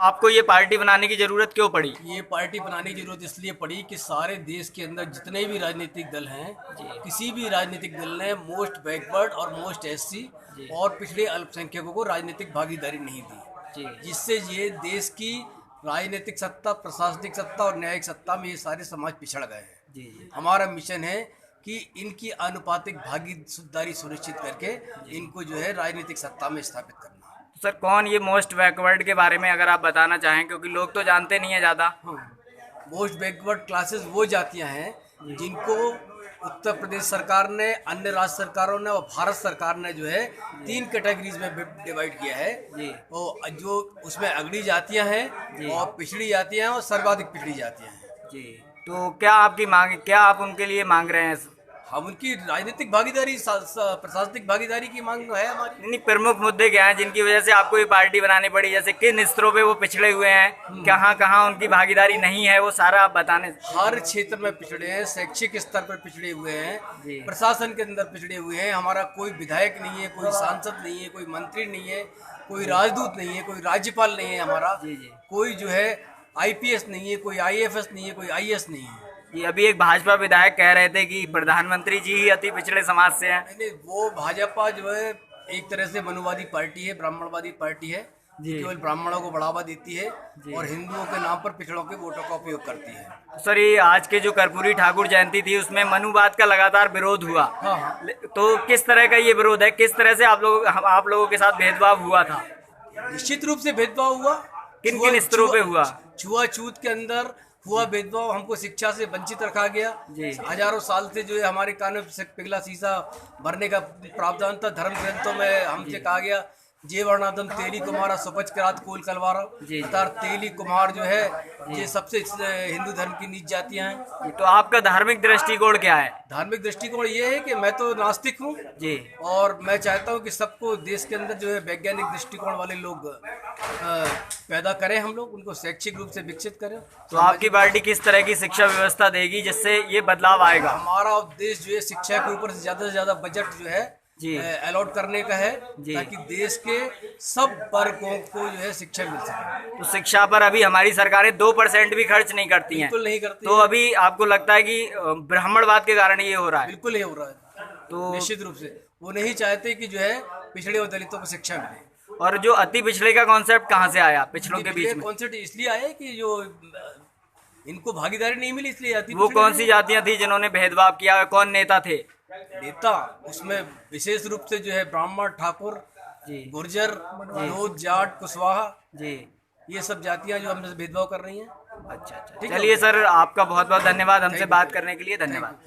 आपको ये पार्टी बनाने की जरूरत क्यों पड़ी? ये पार्टी बनाने की जरूरत इसलिए पड़ी कि सारे देश के अंदर जितने भी राजनीतिक दल हैं, किसी भी राजनीतिक दल ने मोस्ट बैकवर्ड और मोस्ट एससी और पिछड़े अल्पसंख्यकों को राजनीतिक भागीदारी नहीं दी, जिससे ये देश की राजनीतिक सत्ता, प्रशासनिक सत्ता और न्यायिक सत्ता में ये सारे समाज पिछड़ गए हैं। हमारा मिशन है कि इनकी आनुपातिक भागीदारी सुनिश्चित करके इनको जो है राजनीतिक सत्ता में स्थापित करना। सर, कौन ये मोस्ट बैकवर्ड के बारे में अगर आप बताना चाहें, क्योंकि लोग तो जानते नहीं है ज़्यादा। मोस्ट बैकवर्ड क्लासेस वो जातियां हैं जिनको उत्तर प्रदेश सरकार ने, अन्य राज्य सरकारों ने और भारत सरकार ने जो है 3 कैटेगरीज में डिवाइड किया है। और जो उसमें अगड़ी जातियां हैं और पिछड़ी जातियां हैं और सर्वाधिक पिछड़ी जातियां हैं। जी, तो क्या आपकी मांग, क्या आप उनके लिए मांग रहे हैं? हम उनकी राजनीतिक भागीदारी, प्रशासनिक भागीदारी की मांग है हमारी। नहीं, प्रमुख मुद्दे क्या हैं जिनकी वजह से आपको ये पार्टी बनानी पड़ी? जैसे किन स्तरों पे वो पिछड़े हुए हैं, कहाँ कहाँ उनकी भागीदारी नहीं है, वो सारा आप बताने। हर क्षेत्र में पिछड़े हैं, शैक्षिक स्तर पर पिछड़े हुए हैं, प्रशासन के अंदर पिछड़े हुए हैं। हमारा कोई विधायक नहीं है, कोई सांसद नहीं है, कोई मंत्री नहीं है, कोई राजदूत नहीं है, कोई राज्यपाल नहीं है हमारा, कोई जो है IPS नहीं है, कोई IAFS नहीं है, कोई IAS नहीं है। ये अभी एक भाजपा विधायक कह रहे थे कि प्रधानमंत्री जी ही अति पिछड़े समाज से हैं। नहीं, वो भाजपा जो है एक तरह से मनुवादी पार्टी है, ब्राह्मणवादी पार्टी है, केवल ब्राह्मणों को बढ़ावा देती है और हिंदुओं के नाम पर पिछड़ों के वोटों का उपयोग करती है। सर, ये आज के जो कर्पूरी ठाकुर जयंती थी उसमें मनुवाद का लगातार विरोध हुआ। हाँ। तो किस तरह का ये विरोध है? किस तरह से आप लोगों के साथ भेदभाव हुआ था? निश्चित रूप से भेदभाव हुआ। किन किन स्तरों पे हुआ? छुआछूत के अंदर हुआ भेदभाव। हमको शिक्षा से वंचित रखा गया। हजारों साल से जो है हमारे कान में पिघला शीशा भरने का प्रावधान था। धर्म ग्रंथों में हमसे कहा गया, जे वर्णादम तेली कुमारा सुपच करात कोल कलवारा। अर्थात तेली कुमार जो है ये सबसे हिंदू धर्म की नीच जातियां हैं। तो आपका धार्मिक दृष्टिकोण क्या है? धार्मिक दृष्टिकोण ये है कि मैं तो नास्तिक हूँ जी, और मैं चाहता हूँ कि सबको देश के अंदर जो है वैज्ञानिक दृष्टिकोण वाले लोग पैदा करें, हम लोग उनको शैक्षिक रूप से विकसित करें। तो आपकी पार्टी किस तरह की शिक्षा व्यवस्था देगी जिससे ये बदलाव आएगा? हमारा उद्देश्य जो है शिक्षा के ऊपर से ज्यादा बजट जो है अलॉट करने का है, ताकि देश के सब वर्गों को जो है शिक्षा मिल सके। तो शिक्षा पर अभी हमारी सरकारें 2% भी खर्च नहीं करती हैं। बिल्कुल नहीं करती। तो अभी आपको लगता है कि ब्राह्मणवाद के कारण ये हो रहा है? बिल्कुल नहीं हो रहा है। तो निश्चित रूप से वो नहीं चाहते कि जो है पिछड़े और दलितों को शिक्षा मिले। और जो अति पिछड़े का कॉन्सेप्ट कहाँ से आया पिछड़ों के बीच में? कॉन्सेप्ट इसलिए आया कि जो इनको भागीदारी नहीं मिली, इसलिए अति। वो कौन सी जातियां थी जिन्होंने भेदभाव किया? कौन नेता थे? नेता उसमें विशेष रूप से जो है ब्राह्मण, ठाकुर, गुर्जर, लोध, जाट, कुशवाहा जी, ये सब जातियां जो हमसे भेदभाव कर रही हैं। अच्छा, चलिए सर, आपका बहुत बहुत धन्यवाद हमसे बात करने के लिए। धन्यवाद।